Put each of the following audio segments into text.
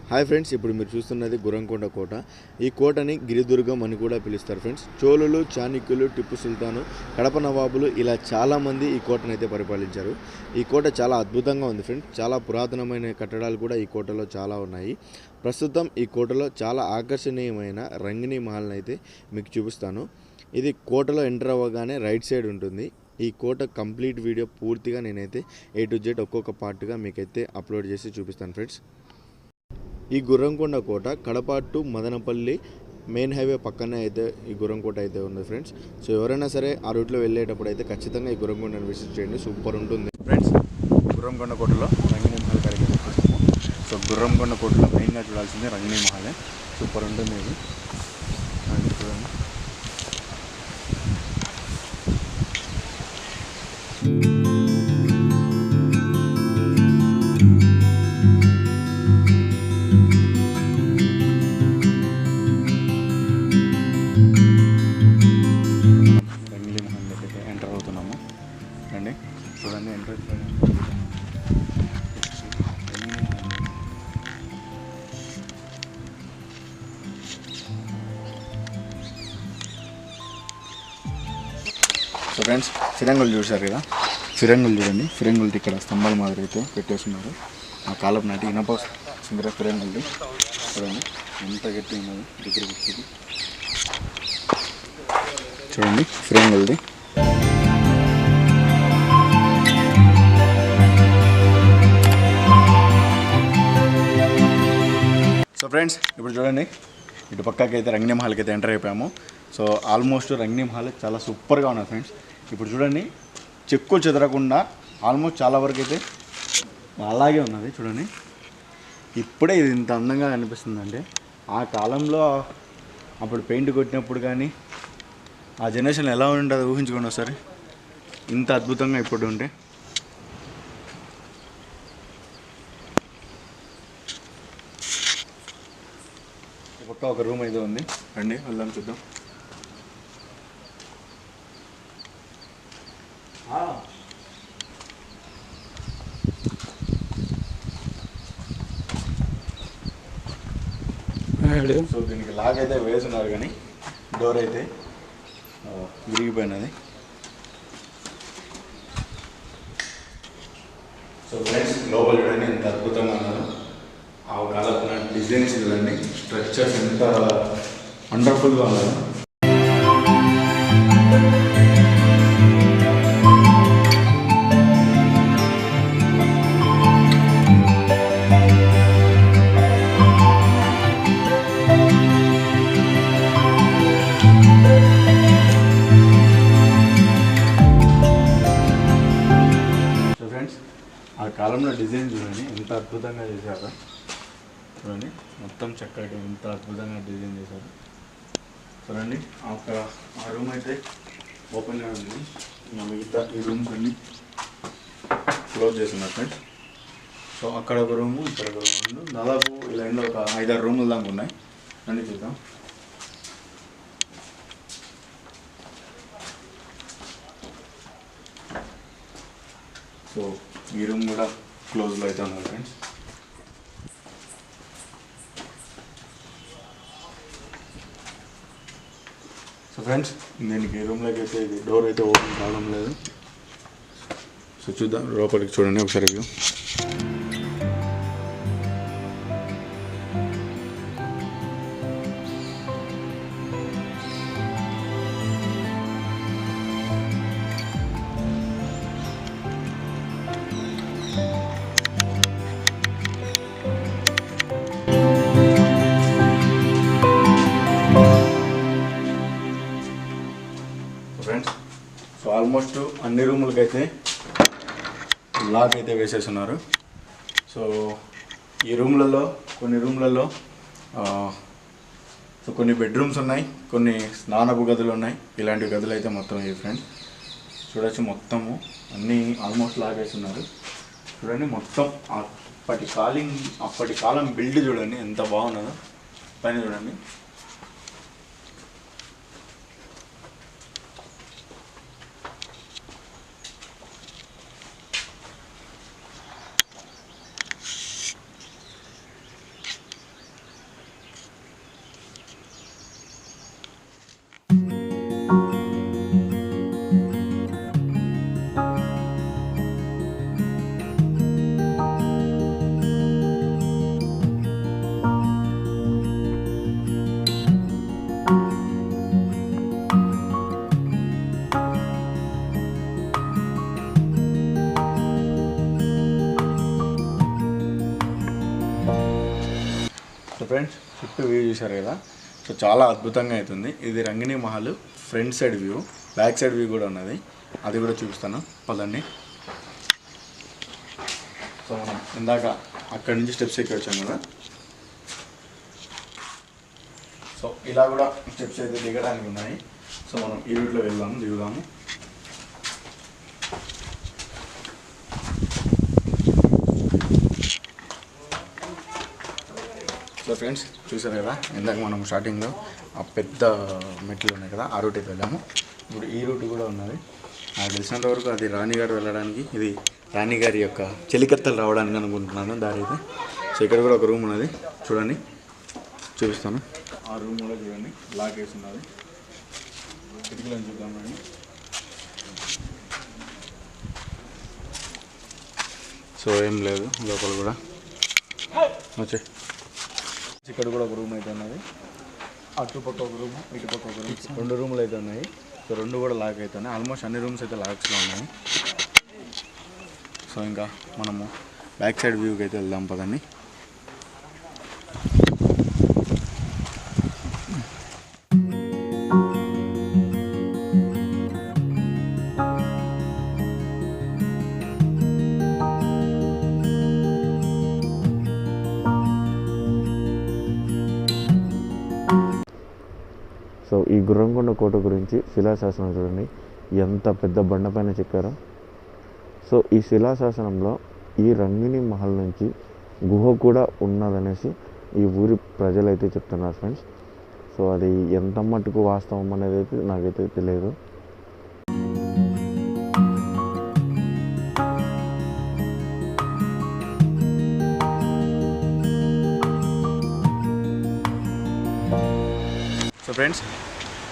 Hi friends, ఇప్పుడు మీరు చూస్తున్నది గుర్రంకొండ కోట. ఈ కోటని గిరిదుర్గం అని కూడా పిలుస్తారు ఫ్రెండ్స్. చోళులు, చాణక్యులు, టిప్పు సుల్తాను, కడప నవాబులు ఇలా చాలామంది ఈ కోటను అయితే పరిపాలించారు. ఈ కోట చాలా అద్భుతంగా ఉంది ఫ్రెండ్స్. చాలా పురాతనమైన కట్టడాలు కూడా ఈ కోటలో చాలా ఉన్నాయి. ప్రస్తుతం ఈ కోటలో చాలా ఆకర్షణీయమైన రంగిణి మహల్ని అయితే మీకు చూపిస్తాను. ఇది కోటలో ఎంటర్ అవ్వగానే రైట్ సైడ్ ఉంటుంది. ఈ కోట కంప్లీట్ వీడియో పూర్తిగా నేనైతే A to Z ఒక్కొక్క పార్ట్గా మీకైతే అప్లోడ్ చేసి చూపిస్తాను ఫ్రెండ్స్. ఈ గుర్రంకొండ కోట Kadapa to Madanapalle main highway పక్కనే అయితే ఈ గుర్రంకోట అయితే ఉంది ఫ్రెండ్స్. సో ఎవరైనా సరే ఆ రూట్లో వెళ్ళేటప్పుడు అయితే ఖచ్చితంగా ఈ గుర్రంకొండను విజిట్ చేయండి, సూపర్ ఉంటుంది ఫ్రెండ్స్. గుర్రంకొండ కోటలో రంగిణి మహల్ కాడికి వచ్చేసాము. సో గుర్రంకొండ కోటలో మెయిన్గా చూడాల్సింది రంగిణి మహలే, సూపర్ ఉంటుంది ఇది. చూడండి. చూడండి ఎంట్రెన్స్. సో ఫ్రెండ్స్, ఫిరంగులు చూశారు కదా, ఫిరంగులు చూడండి. ఫిరంగులు ఇక్కడ స్తంభాల మాదిరి అయితే పెట్టేస్తున్నారు. ఆ కాలపు నాటి ఇనప సింగర ఫిరంగులు చూడండి ఎంత గట్టి ఉన్నది. దగ్గర వచ్చేది చూడండి ఫిరంగులది. సో ఫ్రెండ్స్, ఇప్పుడు చూడండి ఇటు పక్కకి అయితే రంగిణి మహల్కి అయితే ఎంటర్ అయిపోయాము. సో ఆల్మోస్ట్ రంగిణి మహల్ చాలా సూపర్గా ఉన్నాయి ఫ్రెండ్స్. ఇప్పుడు చూడండి చెక్కులు చెదరకుండా ఆల్మోస్ట్ చాలా వరకు అయితే అలాగే ఉన్నది. చూడండి ఇప్పుడే ఇది ఇంత అందంగా కనిపిస్తుందంటే ఆ కాలంలో అప్పుడు పెయింట్ కొట్టినప్పుడు కానీ ఆ జనరేషన్ ఎలా ఉంటుందో ఊహించుకోండి ఒకసారి. ఇంత అద్భుతంగా ఇప్పుడు ఉంటే పక్క ఒక రూమ్ అయితే ఉంది. రండి వెళ్దాం చూద్దాం. సో దీనికి లాక్ అయితే వేస్తున్నారు కానీ డోర్ అయితే విరిగిపోయినది. సో ఫ్రెండ్స్, లోపల చూడండి ఎంత అద్భుతంగా ఉన్నదో. ఆ కాలపు డిజైన్స్ చూడండి, స్ట్రక్చర్స్ ఎంత వండర్ఫుల్గా ఉన్నదో. సో ఫ్రెండ్స్, ఆ కాలంలో డిజైన్ చూడండి ఎంత అద్భుతంగా చేశారో. చూడండి మొత్తం చక్కటి ఎంత అద్భుతంగా డిజైన్ చేశారు. చూడండి అక్కడ ఆ రూమ్ అయితే ఓపెన్గా ఉంది. మిగతా ఈ రూమ్స్ అన్ని క్లోజ్ చేస్తున్నారు ఫ్రెండ్స్. సో అక్కడ ఒక రూము, ఇక్కడ ఒక రూమ్, దాదాపు ఈ లైన్లో ఒక 5-6 రూములు దాకా ఉన్నాయి. అన్నీ చూద్దాం. సో ఈ రూమ్ కూడా క్లోజ్లో అయితే ఉన్నారు ఫ్రెండ్స్. సో ఫ్రెండ్స్, దీనికి రూమ్లోకి అయితే ఇది డోర్ అయితే ఓపెన్ కావడం లేదు. సో చూద్దాం లోపలికి, చూడండి ఒకసారి వ్యూ. ఫ్రెండ్స్, సో ఆల్మోస్ట్ అన్ని రూములకైతే లాక్ అయితే వేసేస్తున్నారు. సో ఈ రూమ్లలో కొన్ని రూమ్లలో సో కొన్ని బెడ్రూమ్స్ ఉన్నాయి, కొన్ని స్నానపు గదులు ఉన్నాయి. ఇలాంటి గదులు అయితే మొత్తం ఇవి ఫ్రెండ్స్. చూడొచ్చు మొత్తము అన్నీ ఆల్మోస్ట్ లాక్ వేస్తున్నారు. చూడండి మొత్తం అప్పటి కాలం బిల్డ్ చూడండి ఎంత బాగున్నదో. పైన చూడండి సో ఫ్రెండ్స్ చుట్టూ వ్యూ చూశారు కదా, సో చాలా అద్భుతంగా అవుతుంది. ఇది Rangini Mahal front side view, back side view కూడా ఉన్నది, అది కూడా చూపిస్తాను పదండి. సో మనం ఇందాక అక్కడి నుంచి స్టెప్స్ ఎక్కి వచ్చాం కదా, సో ఇలా కూడా స్టెప్స్ అయితే దిగడానికి ఉన్నాయి. సో మనం ఈ రూట్లో దిగుదాము. సో ఫ్రెండ్స్ చూసారు కదా, ఇందాక మనం స్టార్టింగ్లో ఆ పెద్ద మెట్లు ఉన్నాయి కదా, ఆ రూట్ అయితే వెళ్ళాము. ఇప్పుడు ఈ రూట్ కూడా ఉన్నది. నాకు తెలిసినంత వరకు అది రాణిగారు వెళ్ళడానికి, ఇది రాణిగారి యొక్క చెలికత్తలు రావడానికి అనుకుంటున్నాను దారి అయితే. సో ఇక్కడ కూడా ఒక రూమ్ ఉన్నది, చూడండి చూపిస్తాను. ఆ రూమ్ కూడా చూడండి లాక్ వేసి ఉన్నది. కిటికీలను చూద్దామండి. సో ఏం లేదు లోపల కూడా వచ్చే. ఇక్కడ కూడా ఒక రూమ్ అయితే ఉన్నది, అటుపక్క ఒక రూము ఇటుపక్క ఒక రూమ్, 2 రూములు అయితే ఉన్నాయి. సో 2 కూడా లాక్ అవుతున్నాయి. ఆల్మోస్ట్ అన్ని రూమ్స్ అయితే లాక్స్లో ఉన్నాయి. సో ఇంకా మనము బ్యాక్ సైడ్ వ్యూకి అయితే వెళ్దాం పదండి. సో ఈ గుర్రంకొండ కోట గురించి శిలాశాసనం చూడండి, ఎంత పెద్ద బండ పైన చెక్కారో. సో ఈ శిలాశాసనంలో ఈ రంగిణి మహల్ నుంచి గుహ కూడా ఉన్నదనేసి ఈ ఊరి ప్రజలైతే చెప్తున్నారు ఫ్రెండ్స్. సో అది ఎంత మట్టుకు వాస్తవం అనేది అయితే నాకైతే తెలియదు. సో ఫ్రెండ్స్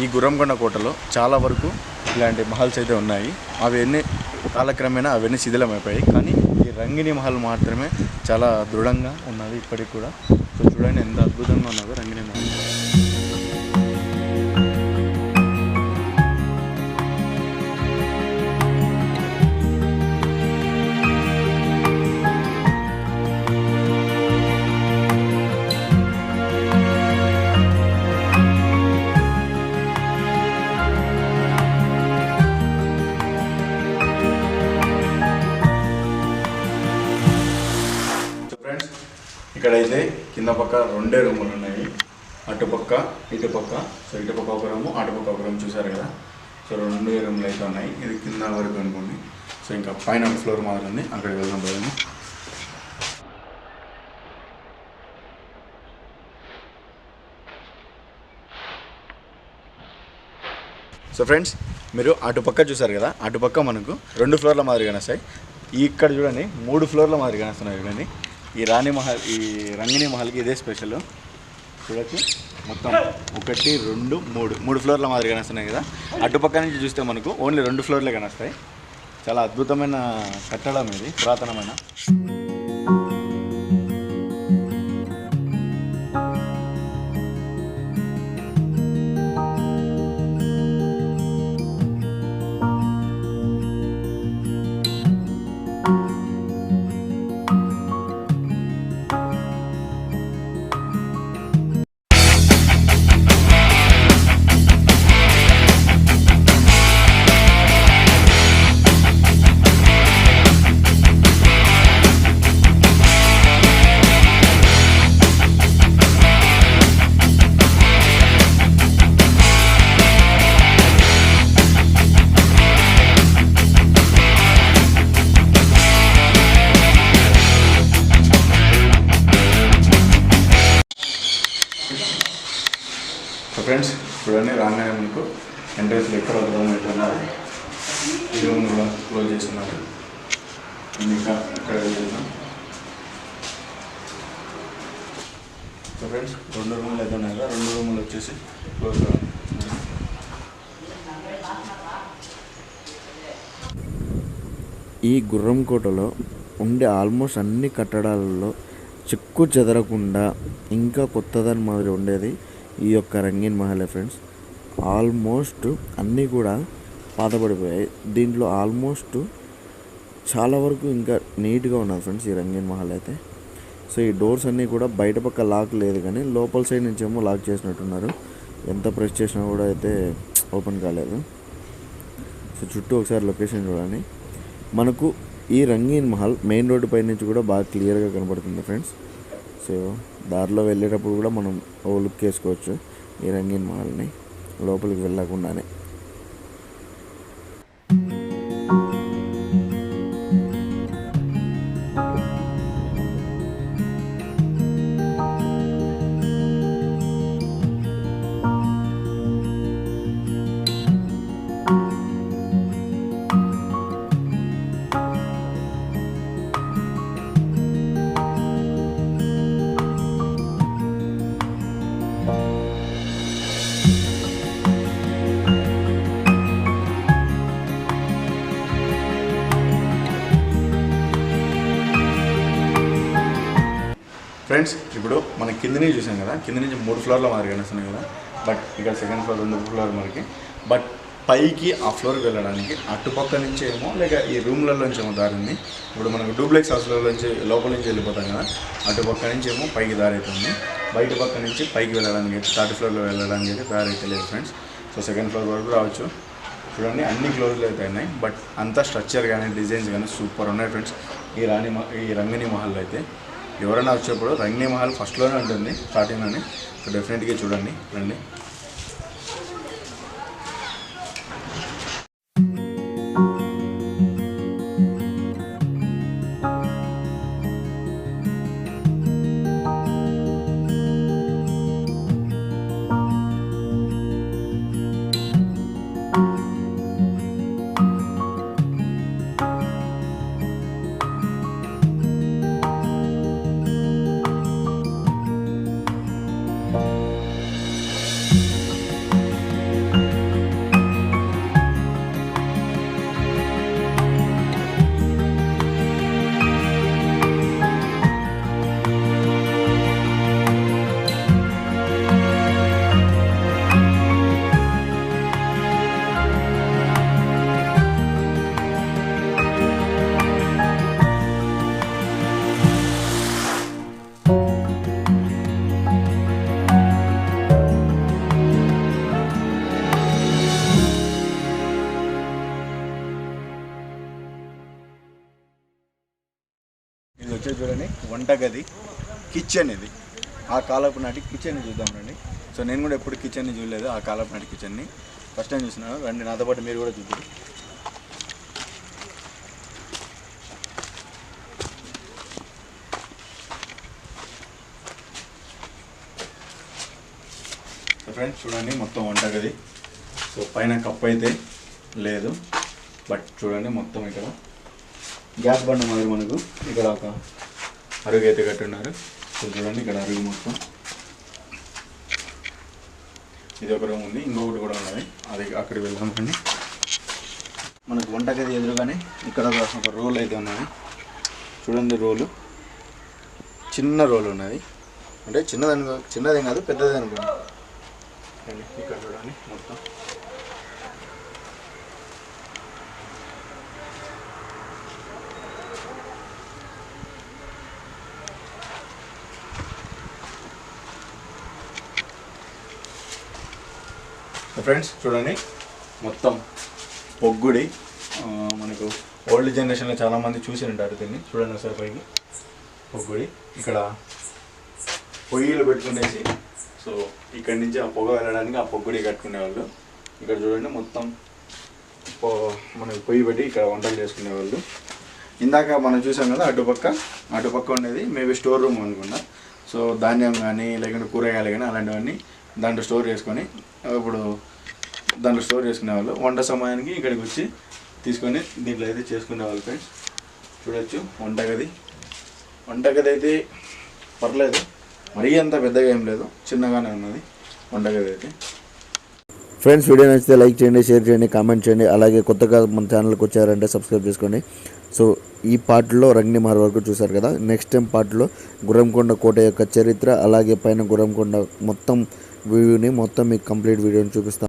ఈ గుర్రంకొండ కోటలో చాలా వరకు ఇలాంటి మహల్స్ అయితే ఉన్నాయి. అవన్నీ కాలక్రమేణా అవన్నీ శిథిలమైపోయాయి, కానీ ఈ రంగిణి మహల్ మాత్రమే చాలా దృఢంగా ఉన్నది ఇప్పటికి కూడా. సో చూడండి ఎంత అద్భుతంగా ఉన్నదో రంగిణి మహల్. ఇక్కడైతే కింద పక్క 2 రూములు ఉన్నాయి, అటుపక్క ఇటుపక్క. సో ఇటుపక్క ఒక రూము, అటుపక్క ఒక రూమ్ చూసారు కదా. సో 2 రూములు అయితే ఉన్నాయి. ఇది కింద వరకు అనుకోండి. సో ఇంకా పైన ఒక ఫ్లోర్ మాత్రం ఉంది, అక్కడికి వెళ్దాం పోదాము. సో ఫ్రెండ్స్ మీరు అటుపక్క చూసారు కదా, అటుపక్క మనకు 2 ఫ్లోర్ల మాదిరిగా వస్తాయి. ఇక్కడ చూడండి 3 ఫ్లోర్ల మాదిరిగా వస్తున్నాయి. చూడండి ఈ ఈ రంగిణి మహల్కి ఇదే స్పెషల్. చూడొచ్చు మొత్తం 1 2 3 ఫ్లోర్ల మాదిరిగా వస్తున్నాయి కదా. అటుపక్క నుంచి చూస్తే మనకు ఓన్లీ 2 ఫ్లోర్లే కనొస్తాయి. చాలా అద్భుతమైన కట్టడం ఇది, పురాతనమైన. ఫ్రెండ్స్ చూడండి, రాగానే మీకు ఎంట్రెన్స్లో ఎక్కడ రూమ్ అయితే ఉన్నారు. ఈ రూమ్ కూడా క్లోజ్ చేస్తున్నారు. ఇంకా ఇక్కడ వెళ్తున్నాం. సో ఫ్రెండ్స్ 2 రూములు అయితే ఉన్నాయి కదా, 2 రూములు వచ్చేసి క్లోజ్. ఈ గుర్రం కోటలో ఉండే ఆల్మోస్ట్ అన్ని కట్టడాలలో చెక్కు చెదరకుండా ఇంకా కొత్తదాని మాదిరి ఉండేది ఈ యొక్క రంగీన్ మహల్ ఫ్రెండ్స్. ఆల్మోస్ట్ అన్నీ కూడా పాతపడిపోయాయి. దీంట్లో ఆల్మోస్ట్ చాలా వరకు ఇంకా నీట్గా ఉన్నది ఫ్రెండ్స్ ఈ రంగీన్ మహల్ అయితే. సో ఈ డోర్స్ అన్నీ కూడా బయట పక్క లాక్ లేదు, కానీ లోపల సైడ్ నుంచి ఏమో లాక్ చేసినట్టున్నారు. ఎంత ప్రెస్ చేసినా కూడా అయితే ఓపెన్ కాలేదు. సో చుట్టూ ఒకసారి లొకేషన్ చూడండి. మనకు ఈ రంగీన్ మహల్ మెయిన్ రోడ్డు పై నుంచి కూడా బాగా క్లియర్గా కనబడుతుంది ఫ్రెండ్స్. సో దారిలో వెళ్ళేటప్పుడు కూడా మనం ఓ లుక్ వేసుకోవచ్చు ఈ రంగీన్ మహల్ని లోపలికి వెళ్ళకుండానే. ఫ్రెండ్స్ ఇప్పుడు మనం కింద నుంచి చూసాం కదా, కింద నుంచి 3 ఫ్లోర్ల మాదిరి కనిపిస్తున్నాయి కదా. బట్ ఇక్కడ సెకండ్ ఫ్లోర్ 2 ఫ్లోర్ మనకి. బట్ పైకి ఆ ఫ్లోర్కి వెళ్ళడానికి అటుపక్క నుంచి ఏమో లేక ఈ రూమ్లలోంచి ఏమో దారి ఉంది. ఇప్పుడు మనకు డూప్లెక్స్ హౌస్లలోంచి లోపల నుంచి వెళ్ళిపోతాం కదా, అటుపక్క నుంచి ఏమో పైకి దారి అయితే ఉంది. బయట పక్క నుంచి పైకి వెళ్ళడానికి అయితే 3rd ఫ్లోర్లో వెళ్ళడానికి అయితే దారి అయితే లేదు ఫ్రెండ్స్. సో సెకండ్ ఫ్లోర్ వరకు రావచ్చు. చూడండి అన్ని క్లోజ్లు అయితే ఉన్నాయి. బట్ అంతా స్ట్రక్చర్ కానీ డిజైన్స్ కానీ సూపర్ ఉన్నాయి ఫ్రెండ్స్. ఈ రంగిని మహల్లో అయితే ఎవరైనా వచ్చేప్పుడు రంగిని మహల్ ఫస్ట్లోనే ఉంటుంది, స్టార్టింగ్లోనే. సో డెఫినెట్గా చూడండి, రండి. ఇది వచ్చేది చూడండి వంటగది, కిచెన్. ఇది ఆ కాలపు నాటి కిచెన్ చూద్దాం రండి. సో నేను కూడా ఎప్పుడు కిచెన్ని చూడలేదు, ఆ కాలపు నాటి కిచెన్ని ఫస్ట్ టైం చూస్తున్నాను. రండి నాతో పాటు మీరు కూడా చూద్దాం. సో ఫ్రెండ్స్ చూడండి మొత్తం వంటగది. సో పైన కప్పు అయితే లేదు, బట్ చూడండి మొత్తం ఇక్కడ గ్యాస్ బండ మాదిరి మనకు ఇక్కడ ఒక అరుగు అయితే కట్టున్నారు. సో చూడండి ఇక్కడ అరుగు మొత్తం. ఇది ఒక రూమ్ ఉంది, ఇంకొకటి కూడా ఉన్నది, అది అక్కడికి వెళ్దాం రండి. మనకు వంటగది ఎదురుగానే ఇక్కడ ఒక రోల్ అయితే ఉన్నది. చూడండి రోలు, చిన్న రోల్ ఉన్నది. అంటే చిన్నదేం కాదు, పెద్దదే అనుకోండి. ఇక్కడ చూడండి మొత్తం. ఫ్రెండ్స్ చూడండి మొత్తం పొగ్గుడి. మనకు ఓల్డ్ జనరేషన్లో చాలామంది చూసి ఉంటారు దీన్ని. చూడండి ఒకసారి పైకి పొగ్గుడి. ఇక్కడ పొయ్యిలు పెట్టుకునేసి, సో ఇక్కడి నుంచి ఆ పొగ వెళ్ళడానికి ఆ పొగ్గుడి కట్టుకునేవాళ్ళు. ఇక్కడ చూడండి మొత్తం మనకు పొయ్యి పెట్టి ఇక్కడ వంటలు చేసుకునేవాళ్ళు. ఇందాక మనం చూసాం కదా అటుపక్క ఉండేది మేబీ స్టోర్ రూమ్ అనుకున్నా. సో ధాన్యం కానీ లేకుంటే కూరగాయలు కానీ అలాంటివన్నీ దాంట్లో స్టోర్ చేసుకొని ఇప్పుడు దాంట్లో స్టోర్ చేసుకునేవాళ్ళు. వంట సమయానికి ఇక్కడికి వచ్చి తీసుకొని దీంట్లో అయితే చేసుకునేవాళ్ళు. ఫ్రెండ్స్ చూడొచ్చు వంటగది అయితే పర్లేదు, మరీ అంత పెద్దగా ఏం లేదు, చిన్నగానే ఉన్నది వంటగది అయితే. ఫ్రెండ్స్ వీడియో నచ్చితే లైక్ చేయండి, షేర్ చేయండి, కామెంట్ చేయండి. అలాగే కొత్తగా మన ఛానల్కి వచ్చారంటే సబ్స్క్రైబ్ చేసుకోండి. సో ఈ పార్ట్లో రంగిని మహల్ వరకు చూసారు కదా. నెక్స్ట్ టైం పార్ట్లో గుర్రంకొండ కోట యొక్క చరిత్ర, అలాగే పైన గుర్రంకొండ మొత్తం వ్యూని మొత్తం మీకు కంప్లీట్ వీడియోని చూపిస్తాను.